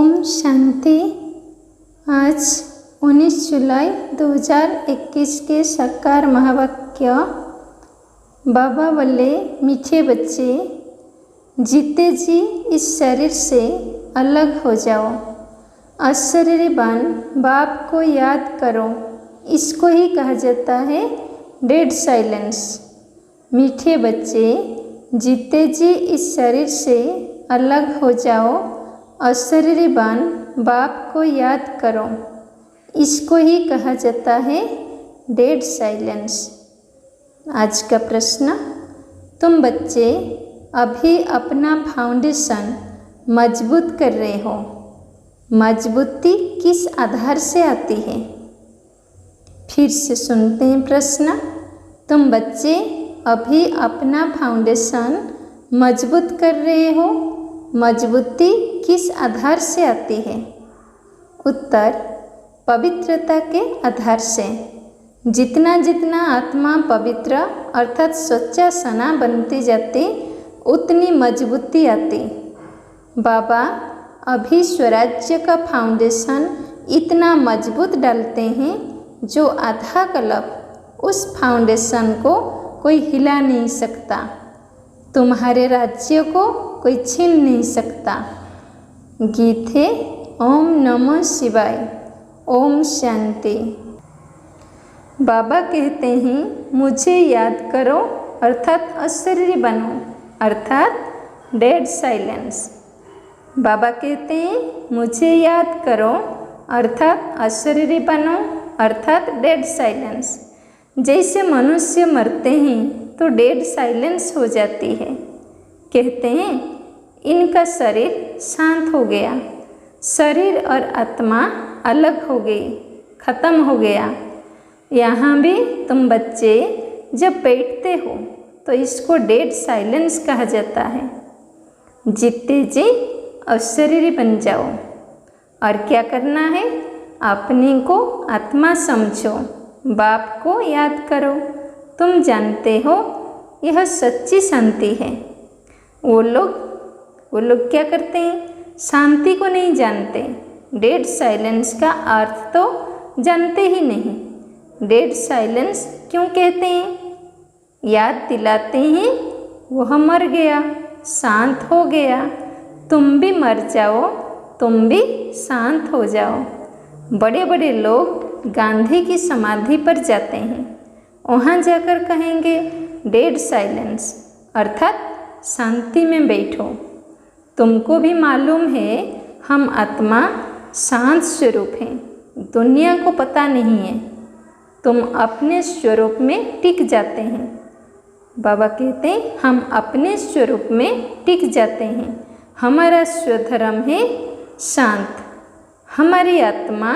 ओम शांति। आज 19 जुलाई 2021 के साकार महावाक्य। बाबा बोले, मीठे बच्चे, जीते जी इस शरीर से अलग हो जाओ। अशरीरवान बाप को याद करो। इसको ही कहा जाता है डेड साइलेंस। मीठे बच्चे, जीते जी इस शरीर से अलग हो जाओ। अशरीरवान बाप को याद करो। इसको ही कहा जाता है डेड साइलेंस। आज का प्रश्न, तुम बच्चे अभी अपना फाउंडेशन मजबूत कर रहे हो। मजबूती किस आधार से आती है? फिर से सुनते हैं प्रश्न। तुम बच्चे अभी अपना फाउंडेशन मजबूत कर रहे हो। मजबूती किस आधार से आती है? उत्तर, पवित्रता के आधार से। जितना जितना आत्मा पवित्र अर्थात सच्चा सना बनती जाती, उतनी मजबूती आती। बाबा अभी स्वराज्य का फाउंडेशन इतना मजबूत डालते हैं जो आधा कल्प उस फाउंडेशन को कोई हिला नहीं सकता। तुम्हारे राज्य को कोई छीन नहीं सकता। गीत है ओम नमः शिवाय। ओम शांति। बाबा कहते हैं, मुझे याद करो अर्थात अशरीरी बनो अर्थात डेड साइलेंस। बाबा कहते हैं, मुझे याद करो अर्थात अशरीरी बनो अर्थात डेड साइलेंस। जैसे मनुष्य मरते हैं तो डेड साइलेंस हो जाती है। कहते हैं, इनका शरीर शांत हो गया। शरीर और आत्मा अलग हो गई, खत्म हो गया। यहाँ भी तुम बच्चे जब बैठते हो तो इसको डेड साइलेंस कहा जाता है। जीते जी अशरीरी बन जाओ। और क्या करना है? अपने को आत्मा समझो, बाप को याद करो। तुम जानते हो यह सच्ची शांति है। वो लोग क्या करते हैं? शांति को नहीं जानते। डेड साइलेंस का अर्थ तो जानते ही नहीं। डेड साइलेंस क्यों कहते हैं? याद दिलाते हैं वह मर गया, शांत हो गया। तुम भी मर जाओ, तुम भी शांत हो जाओ। बड़े बड़े लोग गांधी की समाधि पर जाते हैं। वहाँ जाकर कहेंगे डेड साइलेंस अर्थात शांति में बैठो। तुमको भी मालूम है हम आत्मा शांत स्वरूप हैं, दुनिया को पता नहीं है। तुम अपने स्वरूप में टिक जाते हैं। बाबा कहते हैं, हम अपने स्वरूप में टिक जाते हैं। हमारा स्वधर्म है शांत। हमारी आत्मा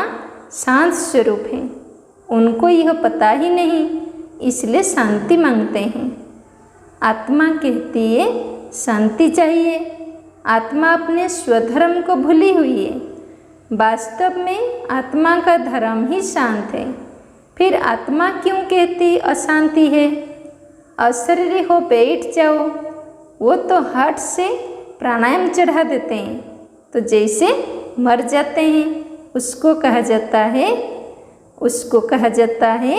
शांत स्वरूप है। उनको यह पता ही नहीं, इसलिए शांति मांगते हैं। आत्मा कहती है शांति चाहिए। आत्मा अपने स्वधर्म को भूली हुई है। वास्तव में आत्मा का धर्म ही शांत है। फिर आत्मा क्यों कहती अशांति है? अशरीरी हो बैठ जाओ। वो तो हाथ से प्राणायाम चढ़ा देते हैं तो जैसे मर जाते हैं। उसको कहा जाता है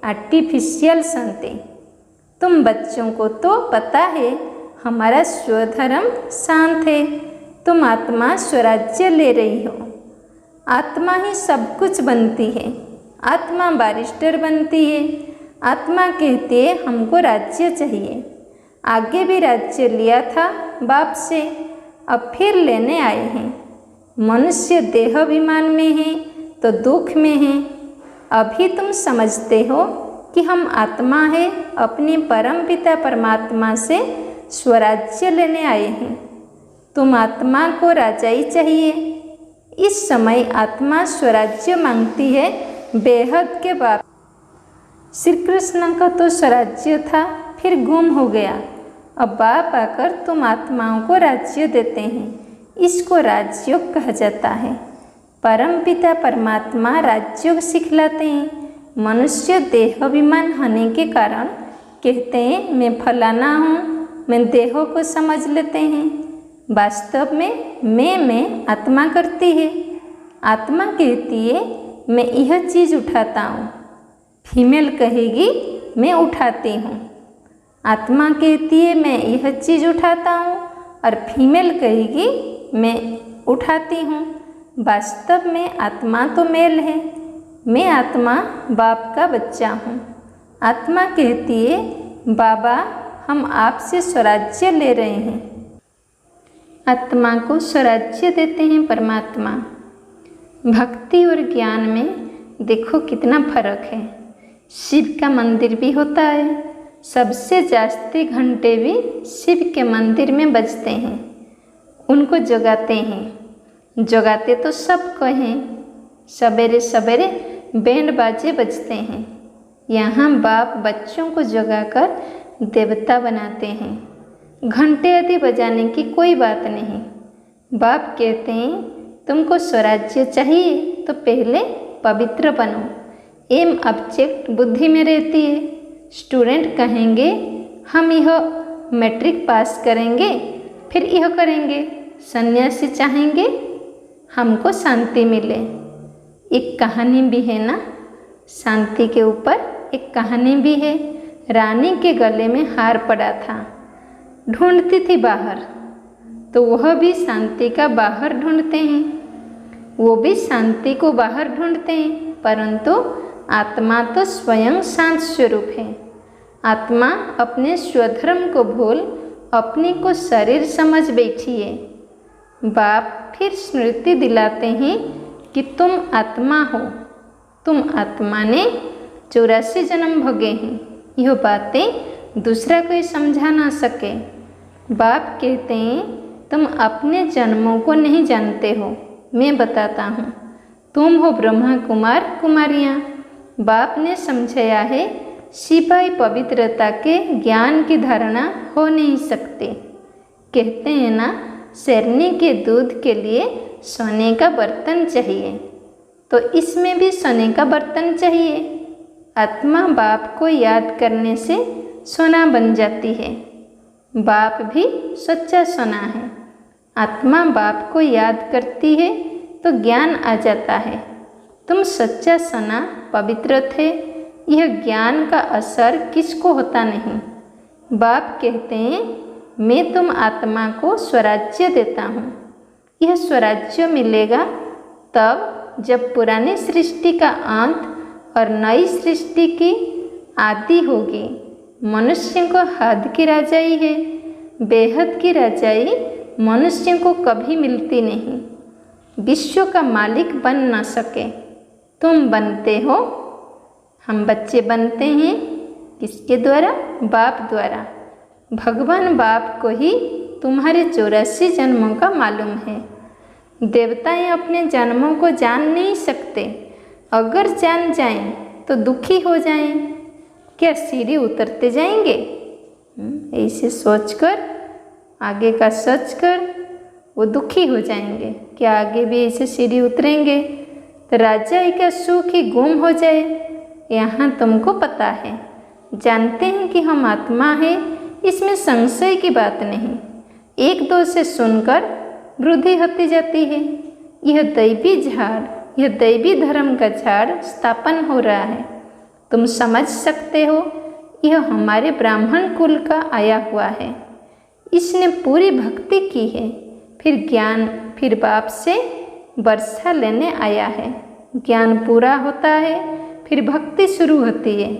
आर्टिफिशियल शांति। तुम बच्चों को तो पता है हमारा स्वधर्म शांत है। तुम आत्मा स्वराज्य ले रही हो। आत्मा ही सब कुछ बनती है। आत्मा बैरिस्टर बनती है। आत्मा कहती है हमको राज्य चाहिए। आगे भी राज्य लिया था बाप से, अब फिर लेने आए हैं। मनुष्य देह विमान में है तो दुख में है। अभी तुम समझते हो कि हम आत्मा है, अपने परम पिता परमात्मा से स्वराज्य लेने आए हैं। तुम आत्मा को राजाई चाहिए। इस समय आत्मा स्वराज्य मांगती है बेहद के बाप। श्री कृष्ण का तो स्वराज्य था, फिर गुम हो गया। अब बाप आकर तुम आत्माओं को राज्य देते हैं। इसको राजयोग कहा जाता है। परम पिता परमात्मा राजयोग सिखलाते हैं। मनुष्य देहाभिमान होने के कारण कहते हैं मैं फलाना हूँ, मैं देह को समझ लेते हैं। वास्तव में आत्मा करती है। आत्मा कहती है मैं यह चीज़ उठाता हूँ। फीमेल कहेगी मैं उठाती हूँ। आत्मा कहती है मैं यह चीज़ उठाता हूँ और फीमेल कहेगी मैं उठाती हूँ। वास्तव में आत्मा तो मेल है। मैं आत्मा बाप का बच्चा हूँ। आत्मा कहती है बाबा हम आपसे स्वराज्य ले रहे हैं। आत्मा को स्वराज्य देते हैं परमात्मा। भक्ति और ज्ञान में देखो कितना फर्क है। शिव का मंदिर भी होता है, सबसे जास्ती घंटे भी शिव के मंदिर में बजते हैं, उनको जगाते हैं। जगाते तो सबको हैं। सवेरे सवेरे बैंड बाजे बजते हैं। यहाँ बाप बच्चों को जगाकर देवता बनाते हैं। घंटे आदि बजाने की कोई बात नहीं। बाप कहते हैं तुमको स्वराज्य चाहिए तो पहले पवित्र बनो। एम ऑब्जेक्ट बुद्धि में रहती है। स्टूडेंट कहेंगे हम यह मैट्रिक पास करेंगे फिर यह करेंगे। सन्यासी चाहेंगे हमको शांति मिले। एक कहानी भी है ना, शांति के ऊपर एक कहानी भी है। रानी के गले में हार पड़ा था, ढूंढती थी बाहर, तो वह भी शांति का बाहर ढूंढते हैं। वो भी शांति को बाहर ढूंढते हैं, परंतु आत्मा तो स्वयं शांत स्वरूप है। आत्मा अपने स्वधर्म को भूल अपने को शरीर समझ बैठी है। बाप फिर स्मृति दिलाते हैं कि तुम आत्मा हो। तुम आत्मा ने 84 जन्म भोगे हैं। यह बातें दूसरा कोई समझा ना सके। बाप कहते हैं तुम अपने जन्मों को नहीं जानते हो, मैं बताता हूँ। तुम हो ब्रह्मा कुमार कुमारियाँ। बाप ने समझाया है सिपाही पवित्रता के ज्ञान की धारणा हो नहीं सकते। कहते हैं ना शेरनी के दूध के लिए सोने का बर्तन चाहिए, तो इसमें भी सोने का बर्तन चाहिए। आत्मा बाप को याद करने से सोना बन जाती है। बाप भी सच्चा सोना है। आत्मा बाप को याद करती है तो ज्ञान आ जाता है। तुम सच्चा सोना पवित्र थे। यह ज्ञान का असर किसको होता नहीं। बाप कहते हैं मैं तुम आत्मा को स्वराज्य देता हूँ। यह स्वराज्य मिलेगा तब जब पुरानी सृष्टि का अंत और नई सृष्टि की आदि होगी। मनुष्य को हद की राजाई है। बेहद की राजाई मनुष्य को कभी मिलती नहीं। विश्व का मालिक बन न सके। तुम बनते हो, हम बच्चे बनते हैं। किसके द्वारा? बाप द्वारा। भगवान बाप को ही तुम्हारे 84 जन्मों का मालूम है। देवताएं अपने जन्मों को जान नहीं सकते। अगर जान जाएं तो दुखी हो जाएं। क्या सीढ़ी उतरते जाएंगे? ऐसे सोचकर आगे का सोच कर वो दुखी हो जाएंगे। क्या आगे भी ऐसे सीढ़ी उतरेंगे तो राजा का सुख ही गुम हो जाए। यहाँ तुमको पता है, जानते हैं कि हम आत्मा है, इसमें संशय की बात नहीं। एक दो से सुनकर वृद्धि होती जाती है। यह दैवी झाड़, यह दैवी धर्म का झाड़ स्थापन हो रहा है। तुम समझ सकते हो यह हमारे ब्राह्मण कुल का आया हुआ है। इसने पूरी भक्ति की है, फिर ज्ञान, फिर बाप से वर्षा लेने आया है। ज्ञान पूरा होता है, फिर भक्ति शुरू होती है।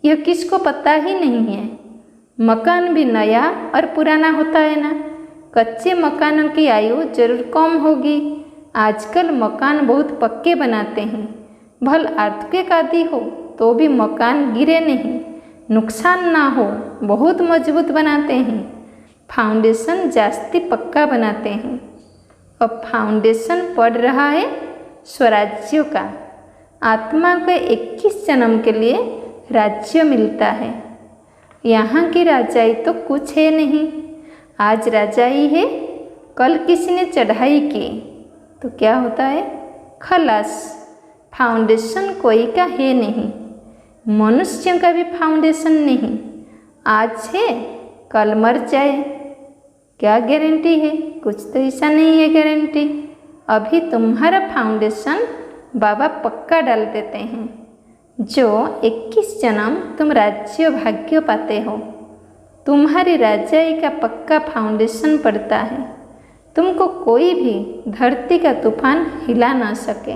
यह किसको पता ही नहीं है। मकान भी नया और पुराना होता है ना। कच्चे मकानों की आयु जरूर कम होगी। आजकल मकान बहुत पक्के बनाते हैं। भल अर्थक्वेक आदि हो तो भी मकान गिरे नहीं, नुकसान ना हो, बहुत मजबूत बनाते हैं। फाउंडेशन जास्ती पक्का बनाते हैं। अब फाउंडेशन पड़ रहा है स्वराज्यों का। आत्मा के 21 जन्म के लिए राज्य मिलता है। यहाँ की राजाई तो कुछ है नहीं। आज राजाई है, कल किसी ने चढ़ाई की तो क्या होता है? खलास। फाउंडेशन कोई का है नहीं। मनुष्य का भी फाउंडेशन नहीं। आज है कल मर जाए, क्या गारंटी है? कुछ तो ऐसा नहीं है गारंटी। अभी तुम्हारा फाउंडेशन बाबा पक्का डाल देते हैं। जो 21 जन्म तुम राज्य भाग्य पाते हो, तुम्हारी राजाई का पक्का फाउंडेशन पड़ता है। तुमको कोई भी धरती का तूफान हिला ना सके।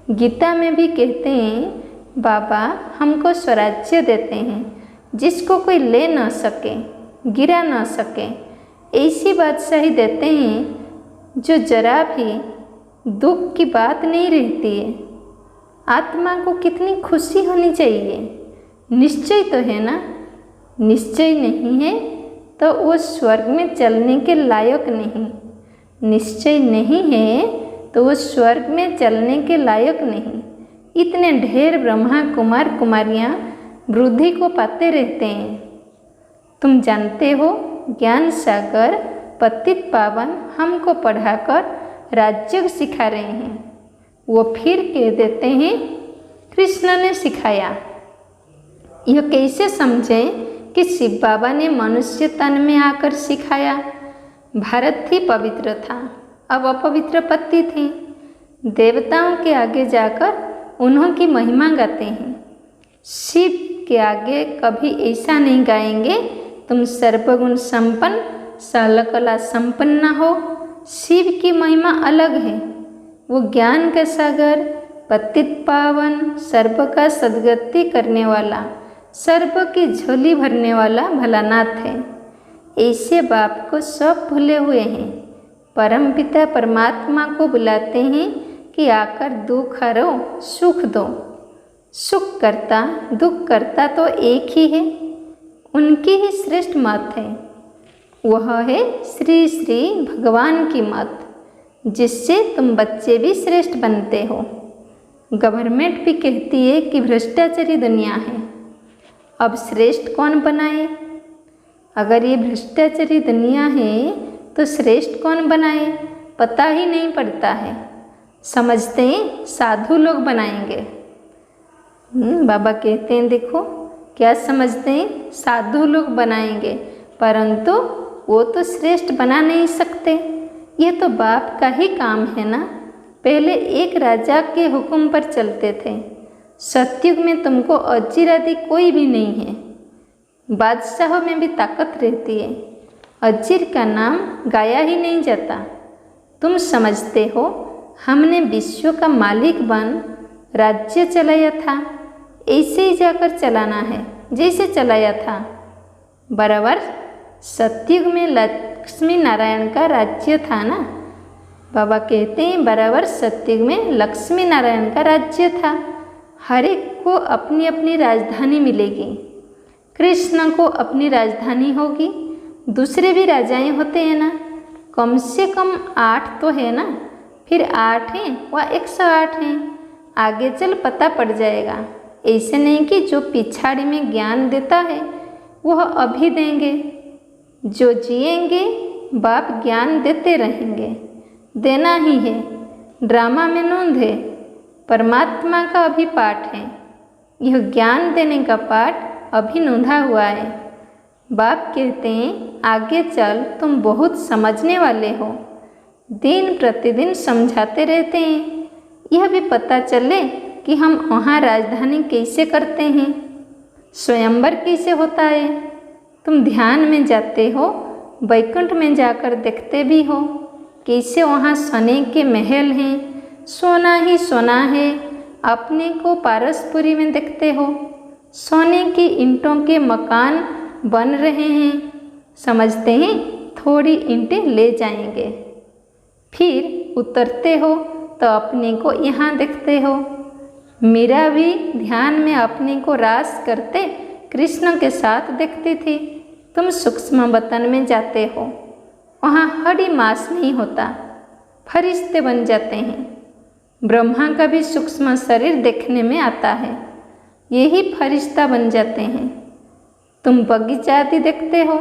गीता में भी कहते हैं बाबा हमको स्वराज्य देते हैं जिसको कोई ले ना सके, गिरा ना सके। ऐसी बादशाही देते हैं जो जरा भी दुख की बात नहीं रहती है। आत्मा को कितनी खुशी होनी चाहिए। निश्चय तो है ना? निश्चय नहीं है तो वो स्वर्ग में चलने के लायक नहीं। निश्चय नहीं है तो वो स्वर्ग में चलने के लायक नहीं। इतने ढेर ब्रह्मा कुमार कुमारियाँ वृद्धि को पाते रहते हैं। तुम जानते हो ज्ञान सागर पतित पावन हमको पढ़ाकर राज्य सिखा रहे हैं। वो फिर कह देते हैं कृष्ण ने सिखाया। यह कैसे समझें कि शिव बाबा ने मनुष्य तन में आकर सिखाया? भारत ही पवित्र था, अब अपवित्र पत्ती थी। देवताओं के आगे जाकर उन्हों की महिमा गाते हैं। शिव के आगे कभी ऐसा नहीं गाएंगे तुम सर्वगुण संपन्न सकला संपन्न हो। शिव की महिमा अलग है। वो ज्ञान का सागर, पतित पावन, सर्व का सद्गति करने वाला, सर्व की झोली भरने वाला भोलानाथ है। ऐसे बाप को सब भूले हुए हैं। परमपिता परमात्मा को बुलाते हैं कि आकर दुख हरो सुख दो। सुख करता दुख करता तो एक ही है, उनकी ही श्रेष्ठ मत है। वह है श्री श्री भगवान की मत, जिससे तुम बच्चे भी श्रेष्ठ बनते हो। गवर्नमेंट भी कहती है कि भ्रष्टाचारी दुनिया है, अब श्रेष्ठ कौन बनाए? अगर ये भ्रष्टाचारी दुनिया है तो श्रेष्ठ कौन बनाए? पता ही नहीं पड़ता है। समझते हैं साधु लोग बनाएंगे। बाबा कहते हैं देखो क्या समझते हैं, साधु लोग बनाएंगे, परंतु वो तो श्रेष्ठ बना नहीं सकते। ये तो बाप का ही काम है ना। पहले एक राजा के हुक्म पर चलते थे। सतयुग में तुमको अजीर आदि कोई भी नहीं है। बादशाहों में भी ताकत रहती है। अजीर का नाम गाया ही नहीं जाता। तुम समझते हो हमने विश्व का मालिक बन राज्य चलाया था, ऐसे ही जाकर चलाना है जैसे चलाया था। बराबर सतयुग में लक्ष्मी नारायण का राज्य था ना। बाबा कहते हैं बराबर सतयुग में लक्ष्मी नारायण का राज्य था। हर एक को अपनी अपनी राजधानी मिलेगी। कृष्ण को अपनी राजधानी होगी। दूसरे भी राजाएं होते हैं ना, कम से कम 8 तो है ना। फिर 8 हैं व 108 हैं। आगे चल पता पड़ जाएगा। ऐसे नहीं कि जो पिछाड़ी में ज्ञान देता है वह अभी देंगे। जो जिएंगे बाप ज्ञान देते रहेंगे, देना ही है। ड्रामा में नोंद है, परमात्मा का अभी पाठ है। यह ज्ञान देने का पाठ अभी नोंधा हुआ है। बाप कहते हैं आगे चल तुम बहुत समझने वाले हो। दिन प्रतिदिन समझाते रहते हैं। यह भी पता चले कि हम वहाँ राजधानी कैसे करते हैं, स्वयंवर कैसे होता है। तुम ध्यान में जाते हो, वैकुंठ में जाकर देखते भी हो कैसे वहाँ सोने के महल हैं, सोना ही सोना है। अपने को पारसपुरी में देखते हो, सोने की ईंटों के मकान बन रहे हैं। समझते हैं थोड़ी ईंटें ले जाएंगे। फिर उतरते हो तो अपने को यहाँ देखते हो। मीरा भी ध्यान में अपने को रास करते कृष्ण के साथ देखती थी। तुम सूक्ष्म वतन में जाते हो, वहाँ हड्डी मांस नहीं होता, फरिश्ते बन जाते हैं। ब्रह्मा का भी सूक्ष्म शरीर देखने में आता है, यही फरिश्ता बन जाते हैं। तुम बगीचा आदि देखते हो,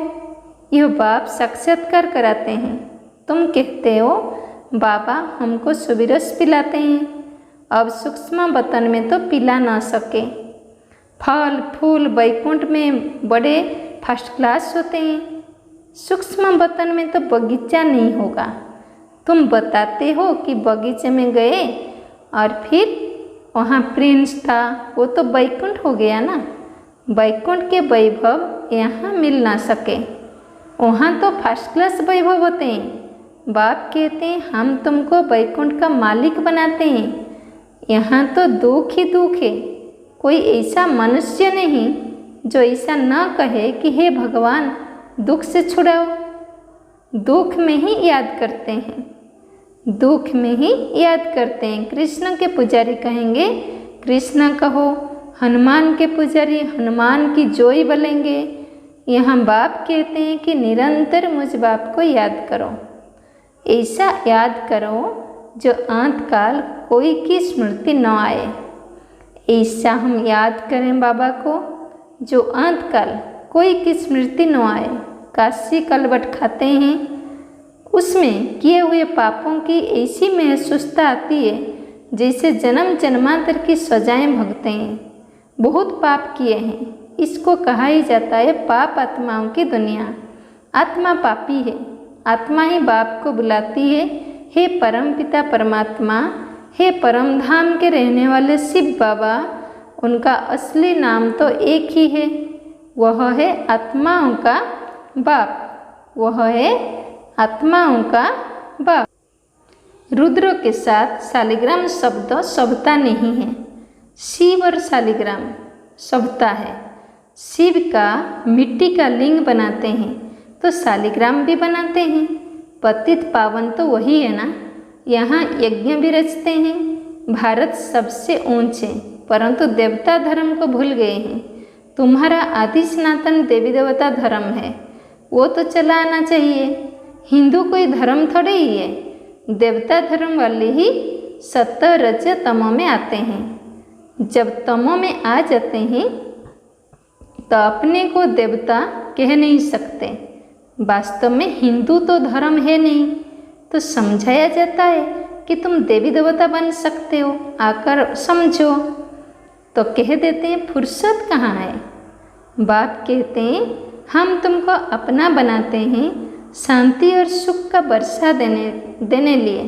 यह बाप साक्षात्कार कराते हैं। तुम कहते हो बाबा हमको सुविरस पिलाते हैं, अब सूक्ष्म वतन में तो पिला ना सके। फल फूल वैकुंठ में बड़े फर्स्ट क्लास होते हैं। सूक्ष्म वतन में तो बगीचा नहीं होगा। तुम बताते हो कि बगीचे में गए और फिर वहाँ प्रिंस था, वो तो बैकुंठ हो गया ना। बैकुंठ के वैभव यहाँ मिल ना सके, वहाँ तो फर्स्ट क्लास वैभव होते हैं। बाप कहते हैं हम तुमको बैकुंठ का मालिक बनाते हैं, यहाँ तो दुख ही दुख है। कोई ऐसा मनुष्य नहीं जो ऐसा न कहे कि हे भगवान दुख से छुड़ाओ। दुख में ही याद करते हैं, दुख में ही याद करते हैं। कृष्ण के पुजारी कहेंगे कृष्ण कहो, हनुमान के पुजारी हनुमान की जोई बोलेंगे। यहाँ बाप कहते हैं कि निरंतर मुझ बाप को याद करो। ऐसा याद करो जो अंतकाल कोई की स्मृति न आए। ऐसा हम याद करें बाबा को जो अंतकाल कोई की स्मृति न आए। काशी कलवट खाते हैं, उसमें किए हुए पापों की ऐसी महसूसता आती है जैसे जन्म जन्मांतर की सजाएं भुगते हैं। बहुत पाप किए हैं, इसको कहा ही जाता है पाप आत्माओं की दुनिया। आत्मा पापी है, आत्मा ही बाप को बुलाती है, हे परम पिता परमात्मा, हे परम धाम के रहने वाले शिव बाबा। उनका असली नाम तो एक ही है, वह है आत्माओं का बाप, वह है आत्माओं का बाप। रुद्र के साथ शालिग्राम शब्द सभता नहीं है। शिव और शालिग्राम सभता है। शिव का मिट्टी का लिंग बनाते हैं तो शालिग्राम भी बनाते हैं। पतित पावन तो वही है ना। यहाँ यज्ञ भी रचते हैं। भारत सबसे ऊंचे, परंतु देवता धर्म को भूल गए हैं। तुम्हारा आदि सनातन देवी देवता धर्म है, वो तो चला आना चाहिए। हिंदू कोई धर्म थोड़े ही है। देवता धर्म वाले ही सत्य रज तमो में आते हैं। जब तमो में आ जाते हैं तो अपने को देवता कह नहीं सकते। वास्तव में हिंदू तो धर्म है नहीं, तो समझाया जाता है कि तुम देवी देवता बन सकते हो, आकर समझो। तो कह देते हैं फुर्सत कहाँ है। बाप कहते हैं हम तुमको अपना बनाते हैं शांति और सुख का वर्षा देने लिए।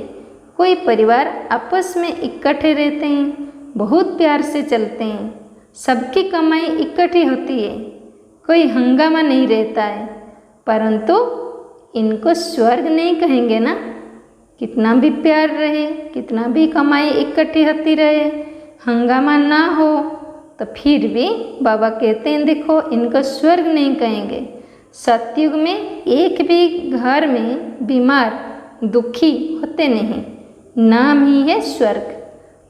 कोई परिवार आपस में इकट्ठे रहते हैं, बहुत प्यार से चलते हैं, सबकी कमाई इकट्ठी होती है, कोई हंगामा नहीं रहता है। परंतु इनको स्वर्ग नहीं कहेंगे ना। कितना भी प्यार रहे, कितना भी कमाई इकट्ठी होती रहे, हंगामा ना हो, तो फिर भी बाबा कहते हैं देखो इनको स्वर्ग नहीं कहेंगे। सतयुग में एक भी घर में बीमार दुखी होते नहीं, नाम ही है स्वर्ग।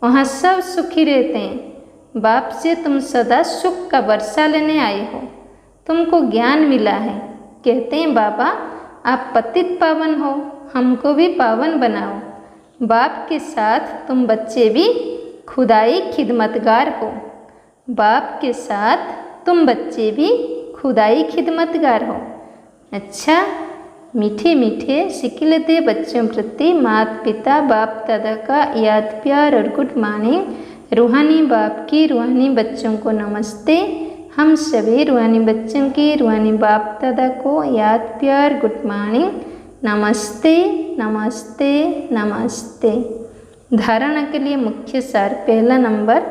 वहाँ सब सुखी रहते हैं। बाप से तुम सदा सुख का वर्षा लेने आए हो, तुमको ज्ञान मिला है। कहते हैं बाबा आप पतित पावन हो, हमको भी पावन बनाओ। बाप के साथ तुम बच्चे भी खुदाई खिदमतगार हो। बाप के साथ तुम बच्चे भी खुदाई खिदमतगार हो। अच्छा, मीठे मीठे सिकिलते बच्चों प्रति माता पिता बाप दादा का याद प्यार और गुड मॉर्निंग। रूहानी बाप की रूहानी बच्चों को नमस्ते। हम सभी रूहानी बच्चों की रूहानी बाप दादा को याद प्यार गुड मॉर्निंग, नमस्ते नमस्ते नमस्ते। धारणा के लिए मुख्य सार, पहला नंबर,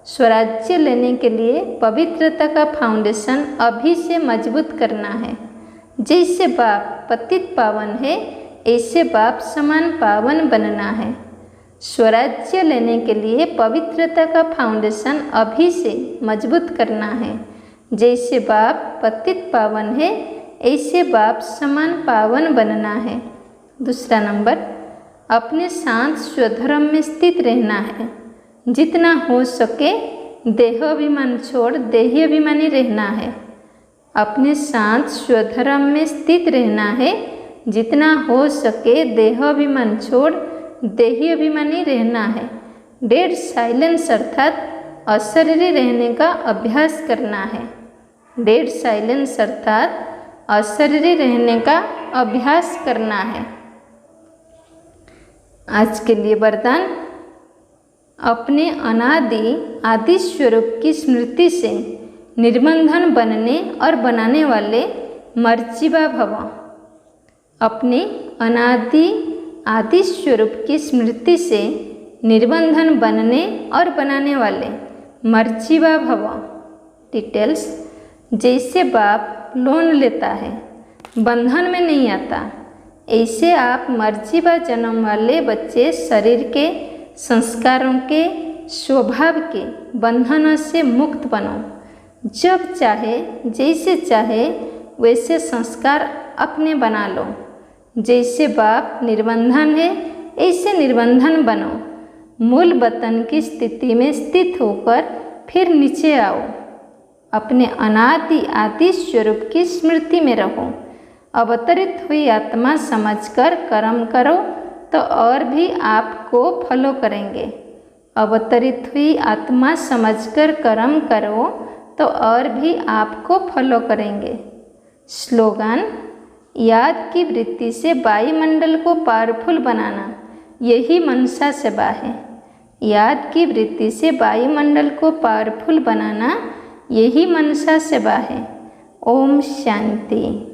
स्वराज्य लेने के लिए पवित्रता का फाउंडेशन अभी से मजबूत करना है। जैसे बाप पतित पावन है, ऐसे बाप समान पावन बनना है। स्वराज्य लेने के लिए पवित्रता का फाउंडेशन अभी से मजबूत करना है। जैसे बाप पतित पावन है, ऐसे बाप समान पावन बनना है। दूसरा नंबर, अपने शांत स्वधर्म में स्थित रहना है। जितना हो सके देहाभिमान छोड़ देहाभिमानी रहना है। अपने शांत स्वधर्म में स्थित रहना है। जितना हो सके देहाभिमान छोड़ देहाभिमानी रहना है। डेड साइलेंस अर्थात अशरीरी रहने का अभ्यास करना है। डेड साइलेंस अर्थात अशरीरी रहने का अभ्यास करना है। आज के लिए वरदान, अपने अनादि आदि स्वरूप की स्मृति से निर्बंधन बनने और बनाने वाले मर्जिबा भव। अपने अनादि आदि स्वरूप की स्मृति से निर्बंधन बनने और बनाने वाले मर्जीवा भव। डिटेल्स, जैसे बाप लोन लेता है, बंधन में नहीं आता, ऐसे आप मर्जीवा जन्म वाले बच्चे शरीर के संस्कारों के स्वभाव के बंधनों से मुक्त बनो। जब चाहे जैसे चाहे वैसे संस्कार अपने बना लो। जैसे बाप निर्बंधन है ऐसे निर्बंधन बनो। मूल वतन की स्थिति में स्थित होकर फिर नीचे आओ। अपने अनादि आदि स्वरूप की स्मृति में रहो। अवतरित हुई आत्मा समझकर कर्म करो तो और भी आपको फॉलो करेंगे। अवतरित हुई आत्मा समझकर कर्म करो तो और भी आपको फॉलो करेंगे। स्लोगन, याद की वृत्ति से वायुमंडल को पावरफुल बनाना, यही मनसा सेवा है। याद की वृत्ति से वायुमंडल को पावरफुल बनाना, यही मनसा सेवा है। ओम शांति।